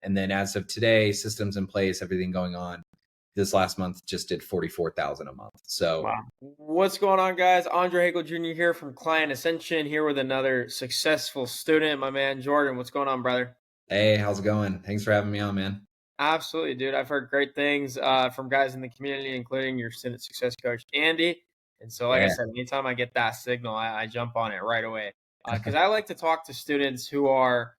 And then as of today, systems in place, everything going on. This last month just did 44,000 a month. So Wow. What's going on, guys? Andre Hagel Jr. here from Client Ascension, here with another successful student, my man Jordan. What's going on, brother? hey, how's it going? Thanks for having me on, man. Absolutely, dude. I've heard great things from guys in the community, including your student success coach, Andy. And so, like I Yeah. said, anytime I get that signal, I jump on it right away. Because I like to talk to students who are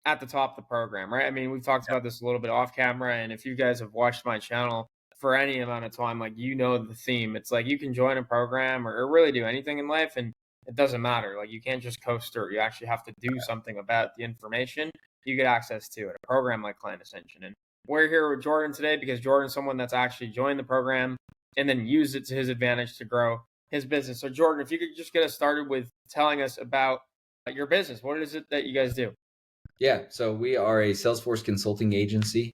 at the top of the program, right? I mean, we've talked about this a little bit off camera, and if you guys have watched my channel for any amount of time, like you know the theme. It's like you can join a program or really do anything in life, and it doesn't matter. Like you can't just coast through. You actually have to do something about the information you get access to at a program like Client Ascension. And we're here with Jordan today because Jordan's someone that's actually joined the program and then used it to his advantage to grow his business. So Jordan, if you could just get us started with telling us about your business. What is it that you guys do? Yeah. So we are a Salesforce consulting agency.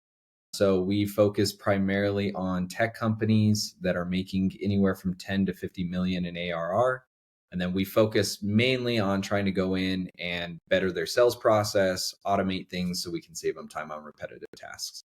So we focus primarily on tech companies that are making anywhere from 10 to 50 million in ARR. And then we focus mainly on trying to go in and better their sales process, automate things so we can save them time on repetitive tasks.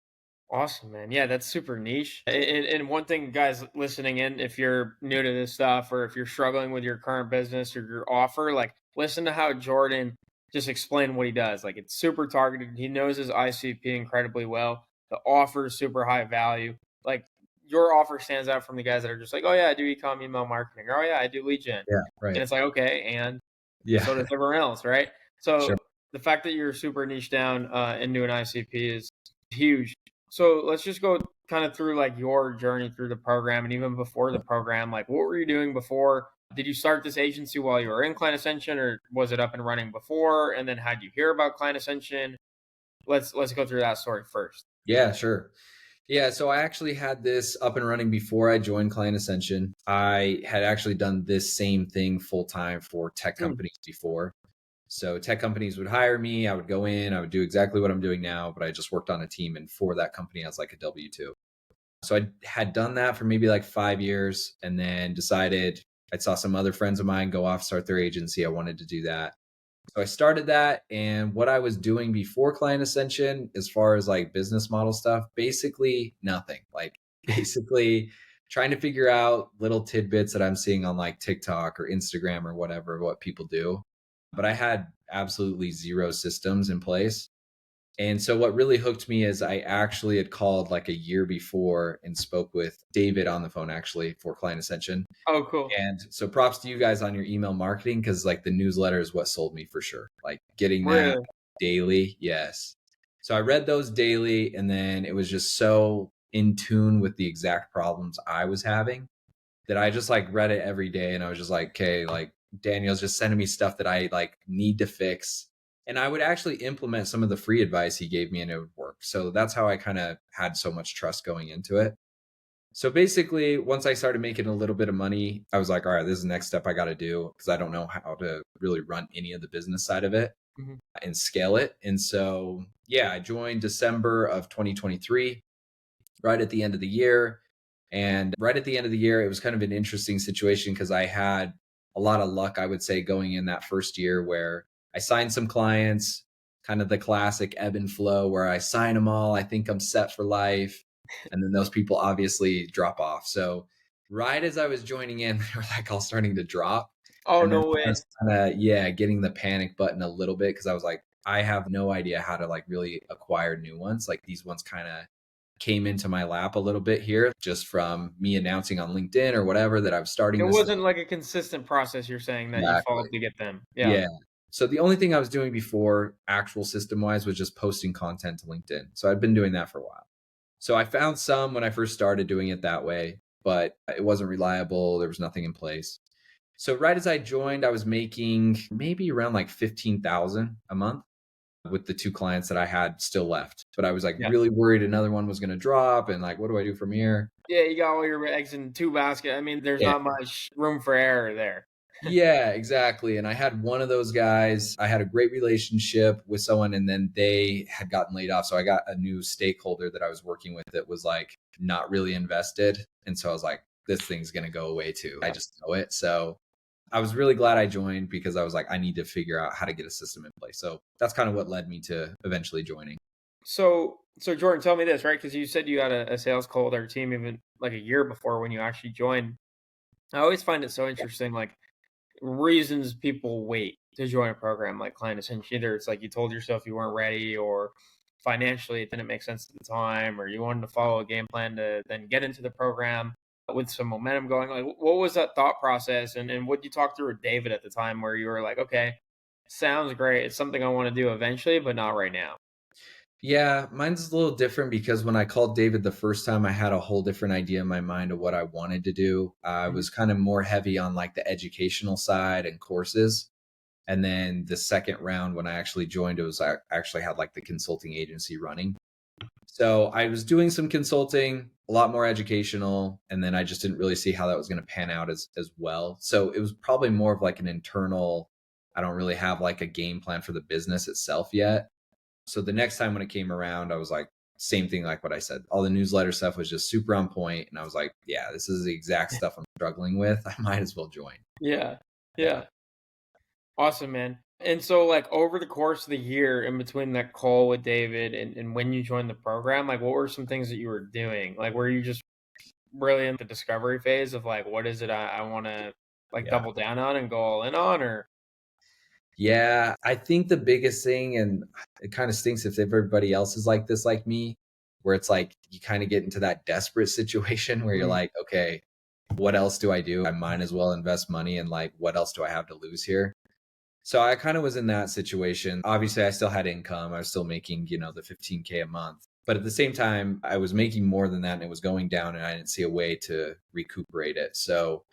Awesome, man. Yeah, that's super niche. And one thing, guys listening in, if you're new to this stuff or if you're struggling with your current business or your offer, like listen to how Jordan just explained what he does. Like it's super targeted. He knows his ICP incredibly well. The offer is super high value. Like your offer stands out from the guys that are just like, oh yeah, I do e-com email marketing. Or, oh yeah, I do lead gen. Yeah. And Right. it's like, okay, and Yeah. so does everyone else, right? Sure. So the fact that you're super niche down into an ICP is huge. So let's just go kind of through like your journey through the program and even before the program. Like, what were you doing before? Did you start this agency while you were in Client Ascension, or was it up and running before? And then how'd you hear about Client Ascension? Let's go through that story first. Yeah, sure. Yeah, so I actually had this up and running before I joined Client Ascension. I had actually done this same thing full time for tech companies before. So tech companies would hire me, I would go in, I would do exactly what I'm doing now, but I just worked on a team and for that company as like a W-2. So I had done that for maybe like 5 years and then decided I saw some other friends of mine go off, start their agency. I wanted to do that. So I started that. And what I was doing before Client Ascension, as far as like business model stuff, basically nothing. Like basically trying to figure out little tidbits that I'm seeing on like TikTok or Instagram or whatever, what people do. But I had absolutely zero systems in place. And so what really hooked me is I actually had called like a year before and spoke with David on the phone actually for Client Ascension. Oh, cool. And so props to you guys on your email marketing because like the newsletter is what sold me for sure. Like getting that Really? daily. Yes. So I read those daily and then it was just so in tune with the exact problems I was having that I just like read it every day and I was just like, okay, like Daniel's just sending me stuff that I like need to fix. And I would actually implement some of the free advice he gave me and it would work. So that's how I kind of had so much trust going into it. So basically, once I started making a little bit of money, I was like, all right, this is the next step I got to do because I don't know how to really run any of the business side of it Mhm. and scale it. And so, yeah, I joined December of 2023, right at the end of the year. And right at the end of the year, it was kind of an interesting situation because I had a lot of luck, I would say, going in that first year where I signed some clients, kind of the classic ebb and flow where I sign them all. I think I'm set for life. And then those people obviously drop off. So right as I was joining in, they were like all starting to drop. Oh, And then no I way. was kind of, yeah, getting the panic button a little bit because I was like, I have no idea how to like really acquire new ones. Like these ones kind of came into my lap a little bit here just from me announcing on LinkedIn or whatever that I was starting It this. wasn't like a consistent process you're saying that you Exactly. followed to get them. Yeah. Yeah. So the only thing I was doing before actual system wise was just posting content to LinkedIn. So I'd been doing that for a while. So I found some when I first started doing it that way, but it wasn't reliable. There was nothing in place. So right as I joined, I was making maybe around like 15,000 a month with the two clients that I had still left. But I was like Yeah. really worried another one was going to drop and like, what do I do from here? Yeah, you got all your eggs in two baskets. I mean, there's Yeah. not much room for error there. Yeah, exactly. And I had one of those guys. I had a great relationship with someone, and then they had gotten laid off. So I got a new stakeholder that I was working with that was like not really invested. And so I was like, this thing's going to go away too. I just know it. So I was really glad I joined because I was like, I need to figure out how to get a system in place. So that's kind of what led me to eventually joining. So Jordan, tell me this, right? Because you said you had a sales cold or team even like a year before when you actually joined. I always find it so interesting, like reasons people wait to join a program like Client Ascension. Either it's like you told yourself you weren't ready, or financially it didn't make sense at the time, or you wanted to follow a game plan to then get into the program with some momentum going. Like, what was that thought process, and what you talk through with David at the time, where you were like, okay, sounds great, it's something I want to do eventually, but not right now. Yeah, mine's a little different because when I called David the first time, I had a whole different idea in my mind of what I wanted to do. I Mhm. was kind of more heavy on like the educational side and courses. And then the second round, when I actually joined, it was I actually had like the consulting agency running. So I was doing some consulting, a lot more educational, and then I just didn't really see how that was going to pan out as well. So it was probably more of like an internal. I don't really have like a game plan for the business itself yet. So the next time when it came around, I was like, same thing like what I said. All the newsletter stuff was just super on point, and I was like, yeah, this is the exact stuff I'm struggling with. I might as well join. Yeah, Yeah, yeah. Awesome, man. And so, like, over the course of the year, in between that call with David and when you joined the program, like, what were some things that you were doing? Like, were you just really in the discovery phase of like, what is it I want to like yeah. double down on and go all in on? Or Yeah, I think the biggest thing, and it kind of stinks if everybody else is like this, like me, where it's like you kind of get into that desperate situation where you're Mm, like, okay, what else do I do? I might as well invest money and like, what else do I have to lose here? So I kind of was in that situation. Obviously, I still had income. I was still making, the 15K a month. But at the same time, I was making more than that and it was going down and I didn't see a way to recuperate it. So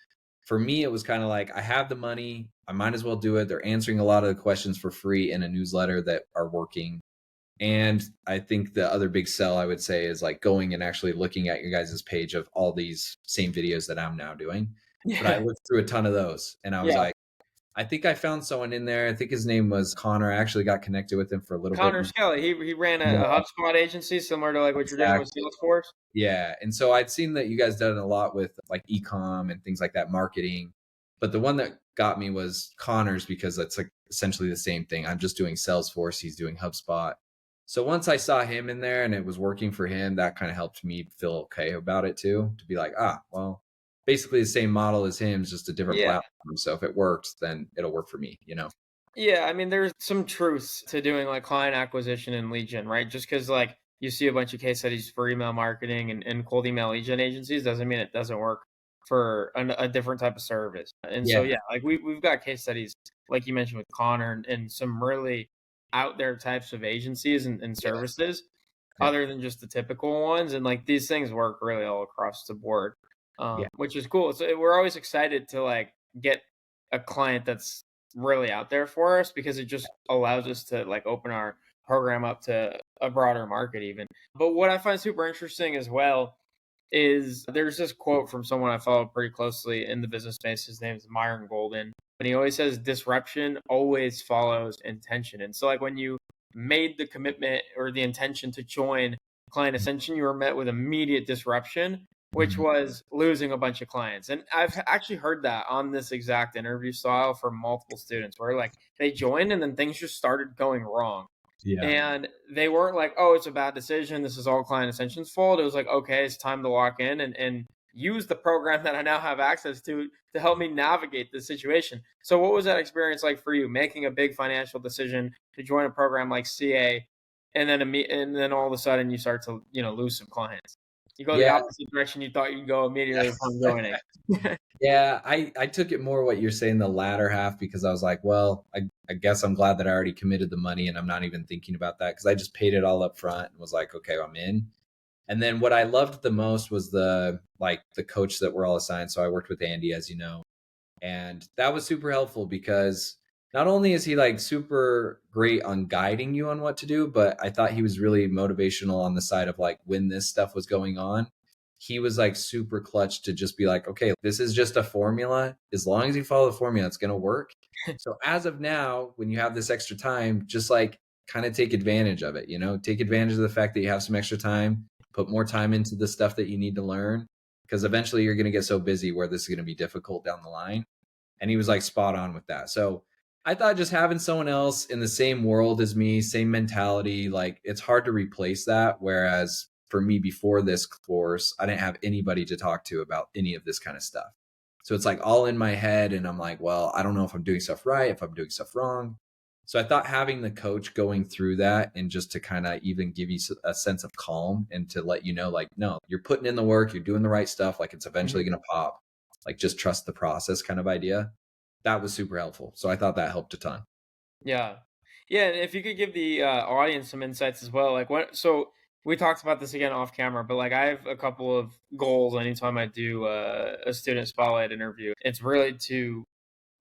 for me, it was kind of like I have the money. I might as well do it. They're answering a lot of the questions for free in a newsletter that are working. And I think the other big sell I would say is like going and actually looking at your guys' page of all these same videos that I'm now doing. But I yeah, looked through a ton of those and I was yeah. like, I think I found someone in there. I think his name was Connor. I actually got connected with him for a little bit. Connor Skelly, he ran Yeah, a HubSpot agency similar to like what you're doing with exactly. Salesforce. Yeah. And so I'd seen that you guys done a lot with like ecom and things like that, marketing. But the one that got me was Connor's because it's like essentially the same thing. I'm just doing Salesforce, he's doing HubSpot. So once I saw him in there and it was working for him, that kind of helped me feel okay about it too, to be like, well, basically the same model as him, it's just a different Yeah. platform. So if it works, then it'll work for me. Yeah, I mean, there's some truths to doing like client acquisition and lead gen, right? Just because like you see a bunch of case studies for email marketing and cold email lead gen agencies doesn't mean it doesn't work for a different type of service. And so, Yeah. yeah, like we've got case studies, like you mentioned with Connor and some really out there types of agencies and Yeah. services Yeah. other than just the typical ones. And like these things work really all across the board, Yeah. which is cool. So we're always excited to like get a client that's really out there for us because it just allows us to like open our program up to a broader market even. But what I find super interesting as well is there's this quote from someone I follow pretty closely in the business space. His name is Myron Golden. And he always says disruption always follows intention. And so like when you made the commitment or the intention to join Client Ascension, you were met with immediate disruption, which Mhm. was losing a bunch of clients. And I've actually heard that on this exact interview style from multiple students where like they joined and then things just started going wrong. Yeah. And they weren't like, oh, it's a bad decision. This is all Client Ascension's fault. It was like, okay, it's time to lock in and use the program that I now have access to help me navigate this situation. So what was that experience like for you, making a big financial decision to join a program like CA, and then all of a sudden you start to lose some clients? You go the Yeah. opposite direction you thought you'd go immediately upon joining. Yeah. I took it more what you're saying, the latter half, because I was like, well, I guess I'm glad that I already committed the money and I'm not even thinking about that because I just paid it all up front and was like, okay, I'm in. And then what I loved the most was the coach that we're all assigned. So I worked with Andy, as you know. And that was super helpful because not only is he like super great on guiding you on what to do, but I thought he was really motivational on the side of like when this stuff was going on. He was like super clutch to just be like, okay, this is just a formula. As long as you follow the formula, it's going to work. So as of now, when you have this extra time, just like kind of take advantage of it, take advantage of the fact that you have some extra time, put more time into the stuff that you need to learn because eventually you're going to get so busy where this is going to be difficult down the line. And he was like spot on with that. So I thought just having someone else in the same world as me, same mentality, like it's hard to replace that. Whereas for me before this course, I didn't have anybody to talk to about any of this kind of stuff. So it's like all in my head. And I'm like, well, I don't know if I'm doing stuff right, if I'm doing stuff wrong. So I thought having the coach going through that and just to kind of even give you a sense of calm and to let you know, like, no, you're putting in the work, you're doing the right stuff, like it's eventually Mhm. going to pop, like just trust the process kind of idea. That was super helpful. So I thought that helped a ton. Yeah. Yeah, and if you could give the, audience some insights as well, like, what so we talked about this again off camera, but, like, I have a couple of goals anytime I do, a student spotlight interview. It's really to,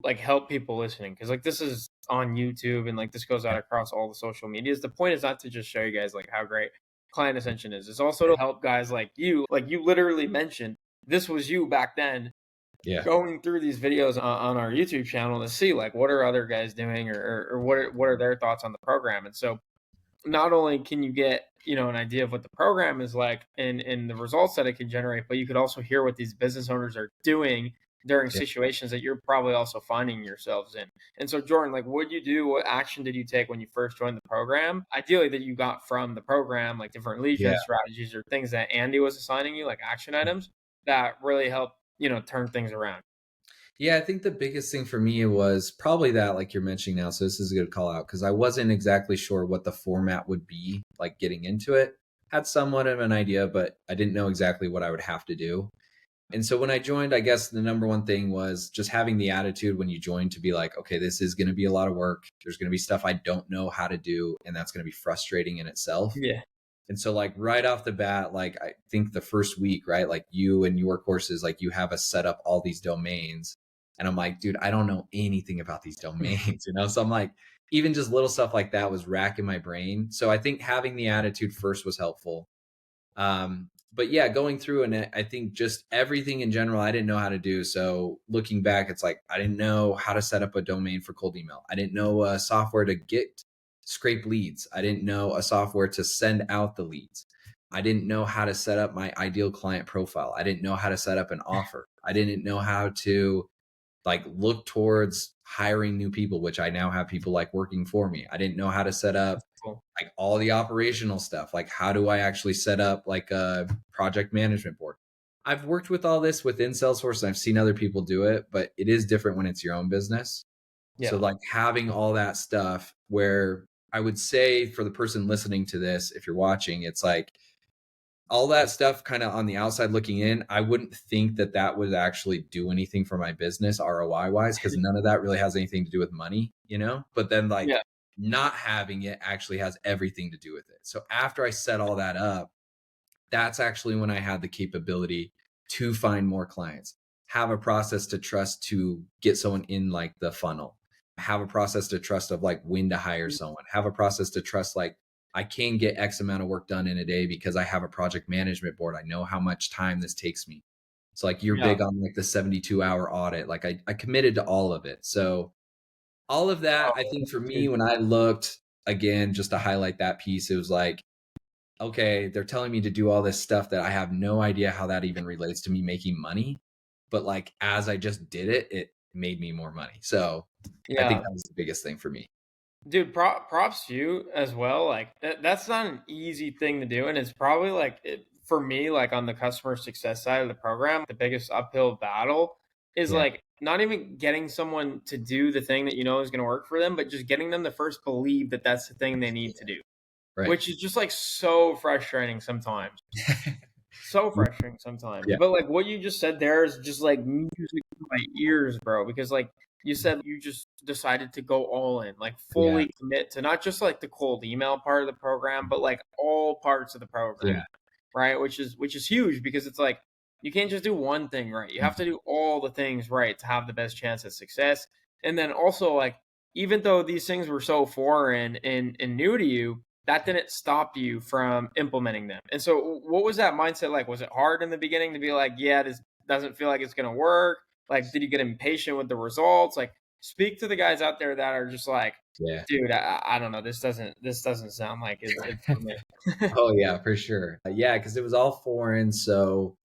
like, help people listening because, like, this is on YouTube and, like, this goes out Yeah. across all the social medias. The point is not to just show you guys, like, how great Client Ascension is. It's also to help guys like you literally mentioned, this was you back then Yeah. going through these videos on our YouTube channel to see like what are other guys doing or what are their thoughts on the program. And so not only can you get an idea of what the program is like and the results that it can generate, but you could also hear what these business owners are doing during Yeah. situations that you're probably also finding yourselves in. And so Jordan, like what did you do? What action did you take when you first joined the program? Ideally that you got from the program, like different lead Yeah. gen strategies or things that Andy was assigning you, like action items that really help, turn things around. Yeah, I think the biggest thing for me was probably that, like you're mentioning now. So this is a good call out because I wasn't exactly sure what the format would be, like getting into it. Had somewhat of an idea, but I didn't know exactly what I would have to do. And so when I joined, I guess the number one thing was just having the attitude when you join to be like, okay, this is going to be a lot of work. There's going to be stuff I don't know how to do, and that's going to be frustrating in itself. Yeah. And so like right off the bat, like I think the first week, right? Like you and your courses, like you have us set up all these domains. And I'm like, dude, I don't know anything about these domains, you know? So I'm like, even just little stuff like that was racking my brain. So I think having the attitude first was helpful. But yeah, going through and I think just everything in general, I didn't know how to do. So looking back, it's like I didn't know how to set up a domain for cold email. I didn't know software to get scrape leads. I didn't know a software to send out the leads. I didn't know how to set up my ideal client profile. I didn't know how to set up an offer. I didn't know how to like look towards hiring new people, which I now have people like working for me. I didn't know how to set up Cool. like all the operational stuff. Like how do I actually set up like a project management board? I've worked with all this within Salesforce and I've seen other people do it, but it is different when it's your own business. So Yeah. like having all that stuff where I would say for the person listening to this, if you're watching, it's like all that stuff kind of on the outside looking in, I wouldn't think that that would actually do anything for my business ROI wise, because none of that really has anything to do with money, you know? But then like Yeah. not having it actually has everything to do with it. So after I set all that up, that's actually when I had the capability to find more clients, have a process to trust to get someone in like the funnel, have a process to trust of like when to hire Mm. someone, have a process to trust like I can get X amount of work done in a day because I have a project management board. I know how much time this takes me. So like you're Yeah. big on like the 72-hour audit. Like I committed to all of it. So all of that, I Oh, think for that's me, huge. when I looked again, just to highlight that piece, it was like, okay, they're telling me to do all this stuff that I have no idea how that even relates to me making money. But like as I just did it, it made me more money. So I think Yeah. that was the biggest thing for me. Dude, props to you as well. Like that's not an easy thing to do, and it's probably like for me, like on the customer success side of the program, the biggest uphill battle is Yeah. like not even getting someone to do the thing that you know is going to work for them, but just getting them to first believe that that's the thing they need to do, Right. which is just like so frustrating sometimes. So frustrating sometimes. Yeah. But like what you just said there is just like music to my ears, bro. Because like you said, you just decided to go all in, like Yeah. fully commit to not just like the cold email part of the program, but like all parts of the program, Yeah. right? Which is huge because it's like you can't just do one thing right. You have to do all the things right to have the best chance at success. And then also like even though these things were so foreign and new to you, that didn't stop you from implementing them. And so, what was that mindset like? Was it hard in the beginning to be like, yeah, this doesn't feel like it's going to work? Like, did you get impatient with the results? Like, speak to the guys out there that are just like, Yeah. dude, I don't know, this doesn't sound like it's for me. Oh yeah, for sure. Yeah, because it was all foreign. So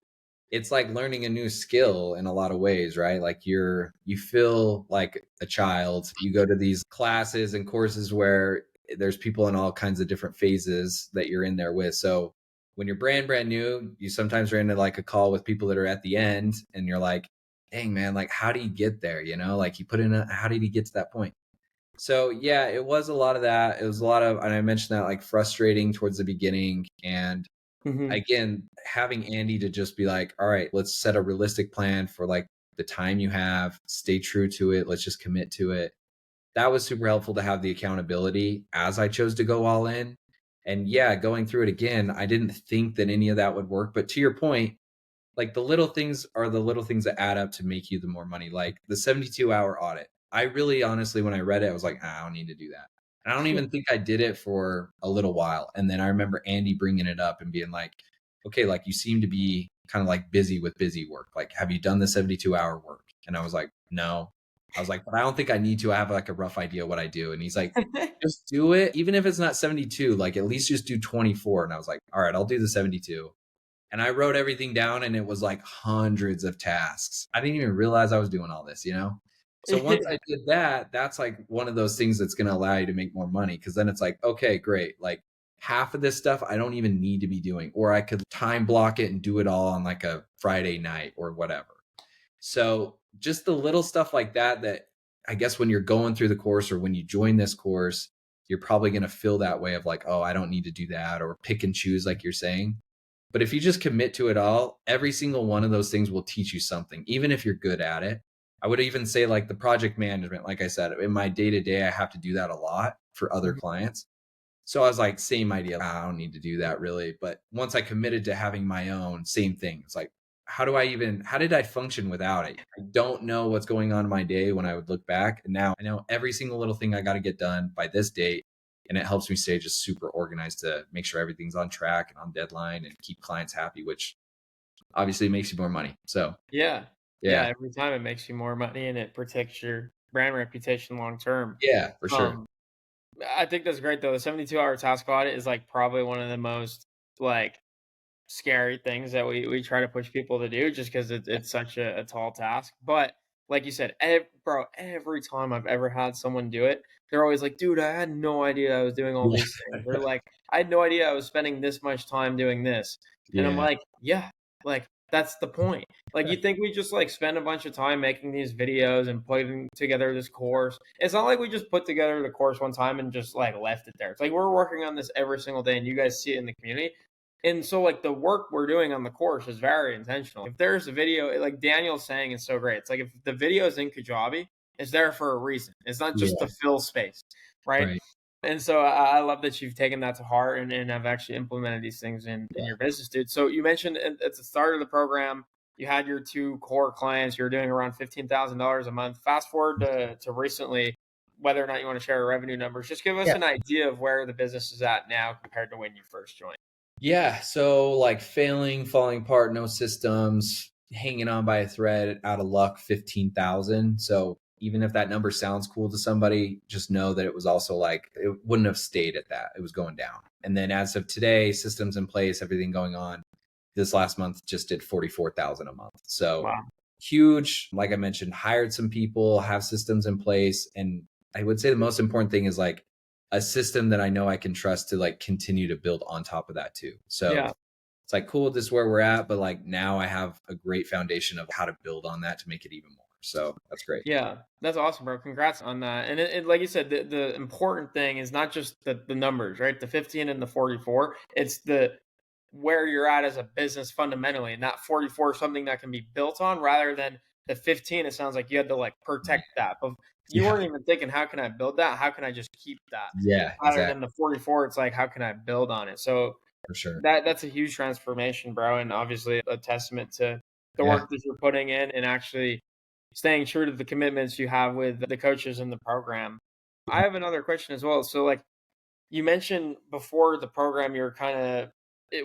it's like learning a new skill in a lot of ways, right? Like you feel like a child. You go to these classes and courses where there's people in all kinds of different phases that you're in there with. So when you're brand new, you sometimes run into like a call with people that are at the end and you're like, dang man, like how do you get there? You know, like you put in how did he get to that point? So yeah, it was a lot of that. It was a lot of, and I mentioned that like frustrating towards the beginning. And Hmm. again, having Andy to just be like, all right, let's set a realistic plan for like the time you have, stay true to it, let's just commit to it. That was super helpful to have the accountability as I chose to go all in. And yeah, going through it again, I didn't think that any of that would work. But to your point, like the little things are the little things that add up to make you the more money. Like the 72-hour audit. I really honestly, when I read it, I was like, I don't need to do that. And I don't even think I did it for a little while. And then I remember Andy bringing it up and being like, okay, like you seem to be kind of like busy with busy work. Like, have you done the 72-hour work? And I was like, no. I was like, but I don't think I need to. I have like a rough idea what I do. And he's like, just do it. Even if it's not 72, like at least just do 24. And I was like, all right, I'll do the 72. And I wrote everything down and it was like hundreds of tasks. I didn't even realize I was doing all this, you know? So once I did that, that's like one of those things that's going to allow you to make more money. Cause then it's like, okay, great. Like half of this stuff I don't even need to be doing, or I could time block it and do it all on like a Friday night or whatever. So just the little stuff like that, that I guess when you're going through the course or when you join this course, you're probably going to feel that way of like, oh, I don't need to do that or pick and choose, like you're saying. But if you just commit to it all, every single one of those things will teach you something, even if you're good at it. I would even say like the project management, like I said, in my day to day, I have to do that a lot for other clients. So I was like, same idea. I don't need to do that really. But once I committed to having my own, same thing. It's like, how did I function without it? I don't know what's going on in my day when I would look back. And now I know every single little thing I got to get done by this date. And it helps me stay just super organized to make sure everything's on track and on deadline and keep clients happy, which obviously makes you more money. So Yeah. Yeah, yeah, every time it makes you more money and it protects your brand reputation long term. yeah, for sure. Um, I think that's great though. The 72-hour task audit is like probably one of the most like scary things that we try to push people to do just because it's such a tall task. But like you said, bro, every time I've ever had someone do it, they're always like, dude, I had no idea I was doing all Yeah. these things. They're like, I had no idea I was spending this much time doing this. And I'm Yeah. like, yeah, like that's the point. Like you think we just like spend a bunch of time making these videos and putting together this course. It's not like we just put together the course one time and just like left it there. It's like we're working on this every single day and you guys see it in the community. And so, like, the work we're doing on the course is very intentional. If there's a video, like Daniel's saying is so great. It's like if the video is in Kajabi, it's there for a reason. It's not just to Yeah. fill space, right? Right. And so I love that you've taken that to heart and have actually implemented these things in Yeah. your business, dude. So you mentioned at the start of the program, you had your two core clients. You were doing around $15,000 a month. Fast forward to recently, whether or not you want to share revenue numbers, just give us Yeah. an idea of where the business is at now compared to when you first joined. Yeah. So like failing, falling apart, no systems, hanging on by a thread, out of luck, 15,000. So even if that number sounds cool to somebody, just know that it was also like it wouldn't have stayed at that. It was going down. And then as of today, systems in place, everything going on. This last month just did 44,000 a month. So Wow. huge. Like I mentioned, hired some people, have systems in place. And I would say the most important thing is like a system that I know I can trust to like continue to build on top of that too. So Yeah. it's like, cool, this is where we're at. But like now I have a great foundation of how to build on that to make it even more. So that's great. Yeah, that's awesome, bro. Congrats on that. And like you said, the important thing is not just the numbers, right? The 15 and the 44. It's the where you're at as a business fundamentally, and that 44 is something that can be built on rather than the 15. It sounds like you had to like protect that. But you Yeah. weren't even thinking, how can I build that? How can I just keep that? Yeah, Rather exactly. than the 44, it's like, how can I build on it? So For sure. that's a huge transformation, bro, and obviously a testament to the Yeah. work that you're putting in and actually staying true to the commitments you have with the coaches in the program. I have another question as well. So, like you mentioned before the program, you were kind of,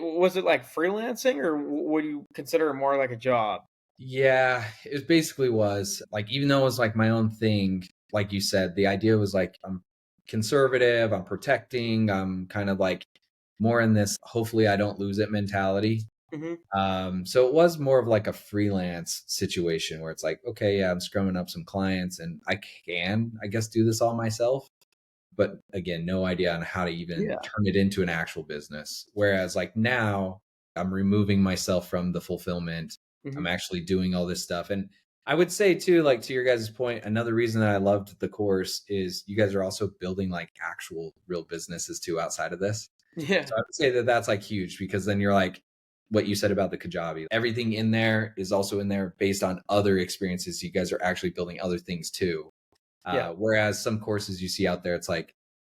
was it like freelancing, or would you consider it more like a job? Yeah, it basically was like, even though it was like my own thing, like you said, the idea was like, I'm conservative, I'm protecting, I'm kind of like more in this, hopefully I don't lose it mentality. Mhm. So it was more of like a freelance situation where it's like, okay, yeah, I'm scrumming up some clients and I can, I guess, do this all myself. But again, no idea on how to even Yeah. turn it into an actual business. Whereas like now I'm removing myself from the fulfillment. I'm Mhm. actually doing all this stuff. And I would say too, like to your guys' point, another reason that I loved the course is you guys are also building like actual real businesses too outside of this. Yeah. So I would say that that's like huge because then you're like what you said about the Kajabi. Everything in there is also in there based on other experiences. You guys are actually building other things too. Yeah. Whereas some courses you see out there, it's like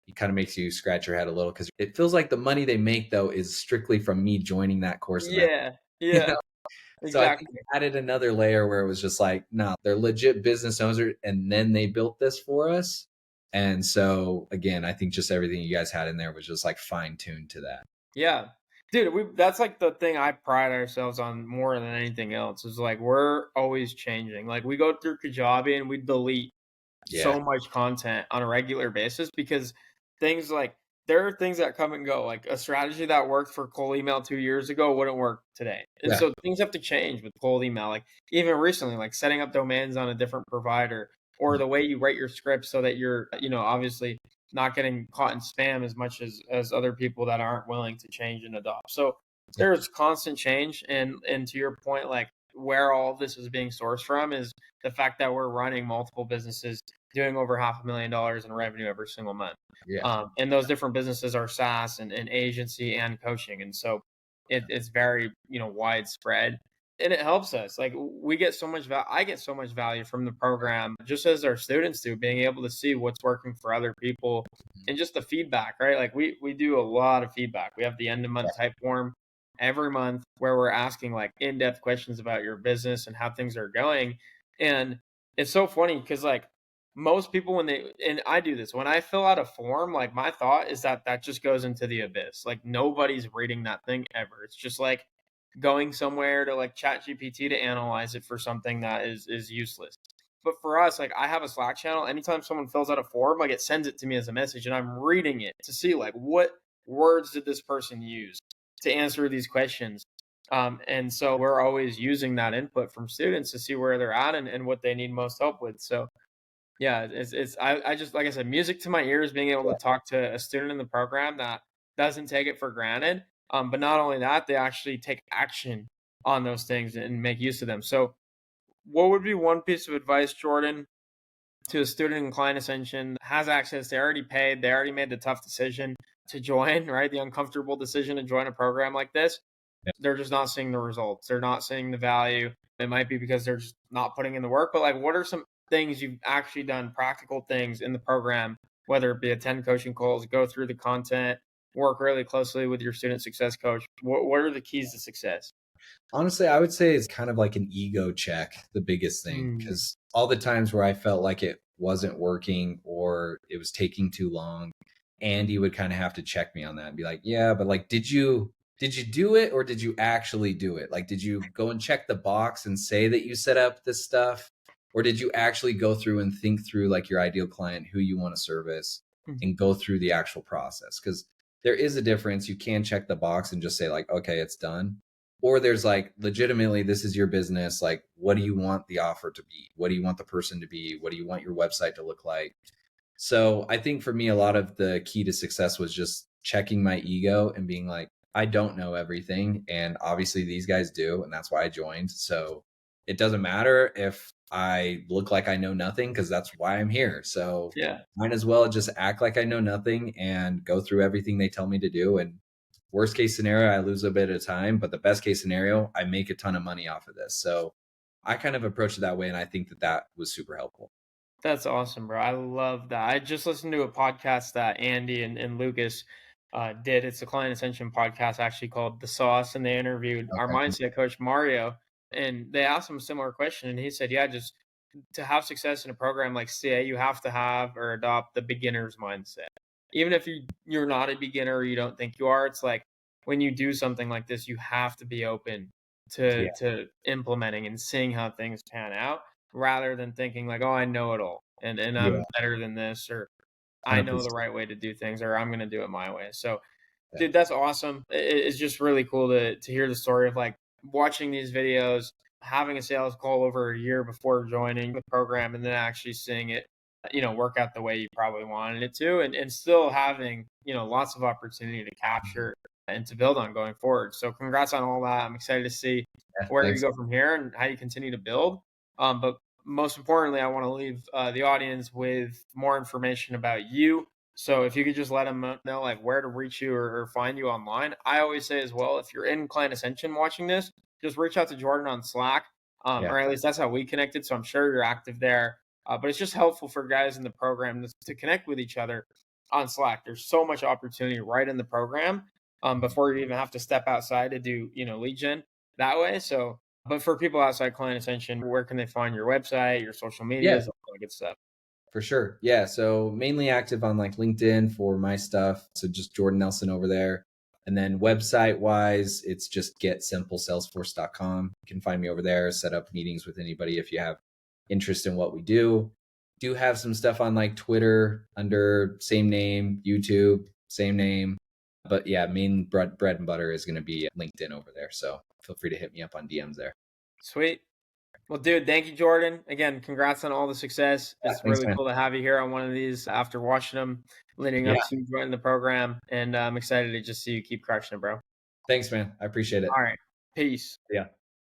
it kind of makes you scratch your head a little because it feels like the money they make though is strictly from me joining that course and that, Yeah. you Yeah. know. So I think Exactly. it added another layer where it was just like, no, they're legit business owners, and then they built this for us. And so again, I think just everything you guys had in there was just like fine tuned to that. Yeah. Dude, we that's like the thing I pride ourselves on more than anything else is like we're always changing. Like we go through Kajabi and we delete Yeah, so much content on a regular basis because things like there are things that come and go. Like a strategy that worked for cold email 2 years ago wouldn't work today. And yeah, so things have to change with cold email. Like even recently, like setting up domains on a different provider or the way you write your script so that you're, obviously not getting caught in spam as much as other people that aren't willing to change and adopt. So yeah, there's constant change and to your point, like where all this is being sourced from is the fact that we're running multiple businesses doing over $500,000 in revenue every single month. yeah, And those different businesses are SaaS and agency and coaching. And so it's very, widespread and it helps us. Like we get so much value. I get so much value from the program, just as our students do, being able to see what's working for other people and just the feedback, right? Like we do a lot of feedback. We have the end of month type form every month where we're asking like in-depth questions about your business and how things are going. And it's so funny because like most people when they and I do this when I fill out a form, like my thought is that that just goes into the abyss. Like nobody's reading that thing ever. It's just like going somewhere to like chat GPT to analyze it for something that is useless. But for us, like I have a Slack channel. Anytime someone fills out a form, like it sends it to me as a message and I'm reading it to see like what words did this person use to answer these questions. And so we're always using that input from students to see where they're at and what they need most help with. So yeah, I just like I said, music to my ears being able yeah. to talk to a student in the program that doesn't take it for granted. But not only that, they actually take action on those things and make use of them. So what would be one piece of advice, Jordan, to a student in client ascension that has access, they already paid, they already made the tough decision to join, right? The uncomfortable decision to join a program like this. They're just not seeing the results. They're not seeing the value. It might be because they're just not putting in the work. But like, what are some things you've actually done, practical things in the program, whether it be attend coaching calls, go through the content, work really closely with your student success coach? What are the keys to success? Honestly, I would say it's kind of like an ego check, the biggest thing, Mm, because all the times where I felt like it wasn't working or it was taking too long, Andy would kind of have to check me on that and be like, "Yeah, but like, did you do it or did you actually do it? Like, did you go and check the box and say that you set up this stuff, or did you actually go through and think through like your ideal client, who you want to service, mm, and go through the actual process? Because there is a difference. You can check the box and just say like, okay, it's done, or there's like legitimately this is your business, like what do you want the offer to be, what do you want the person to be, what do you want your website to look like. So I think for me a lot of the key to success was just checking my ego and being like, I don't know everything and obviously these guys do, and that's why I joined. So it doesn't matter if I look like I know nothing because that's why I'm here. So yeah, might as well just act like I know nothing and go through everything they tell me to do. And worst case scenario, I lose a bit of time, but the best case scenario, I make a ton of money off of this. So I kind of approach it that way. And I think that that was super helpful. that's awesome, bro. I love that. I just listened to a podcast that Andy and Lucas did. It's a client ascension podcast actually called The Sauce, and they interviewed our Okay. mindset coach Mario, and they asked him a similar question, and he said, "Yeah, just to have success in a program like CA, you have to have or adopt the beginner's mindset. Even if you're not a beginner or you don't think you are, it's like when you do something like this, you have to be open Yeah. to implementing and seeing how things pan out rather than thinking like, oh, I know it all and Yeah. I'm better than this or I know the 100%. right way to do things or I'm gonna do it my way. So Yeah. Dude, that's awesome. It's just really cool to hear the story of like watching these videos, having a sales call over a year before joining the program, and then actually seeing it, work out the way you probably wanted it to, and still having, lots of opportunity to capture and to build on going forward. So congrats on all that. I'm excited to see Yeah, where you thanks. go from here and how you continue to build. But most importantly, I want to leave the audience with more information about you. So if you could just let them know like where to reach you or find you online. I always say as well, if you're in Client Ascension watching this, just reach out to Jordan on Slack, Yeah. or at least that's how we connected. So I'm sure you're active there. But it's just helpful for guys in the program to connect with each other on Slack. There's so much opportunity right in the program before you even have to step outside to do lead gen that way. So, but for people outside Client Ascension, where can they find your website, your social Yeah, medias, all that good stuff? for sure. Yeah. So mainly active on like LinkedIn for my stuff. So just Jordan Nelson over there. And then website wise, it's just getsimple.salesforce.com. You can find me over there, set up meetings with anybody if you have interest in what we do. Do have some stuff on like Twitter under same name, YouTube, same name. But yeah, main bread and butter is going to be LinkedIn over there. So feel free to hit me up on DMs there. Sweet. Well, dude, thank you, Jordan. Again, congrats on all the success. Yeah, It's thanks, really man. cool to have you here on one of these after watching them leading Yeah, up to joining the program. And I'm excited to just see you keep crushing it, bro. thanks, man. I appreciate it. All right. Peace. Yeah.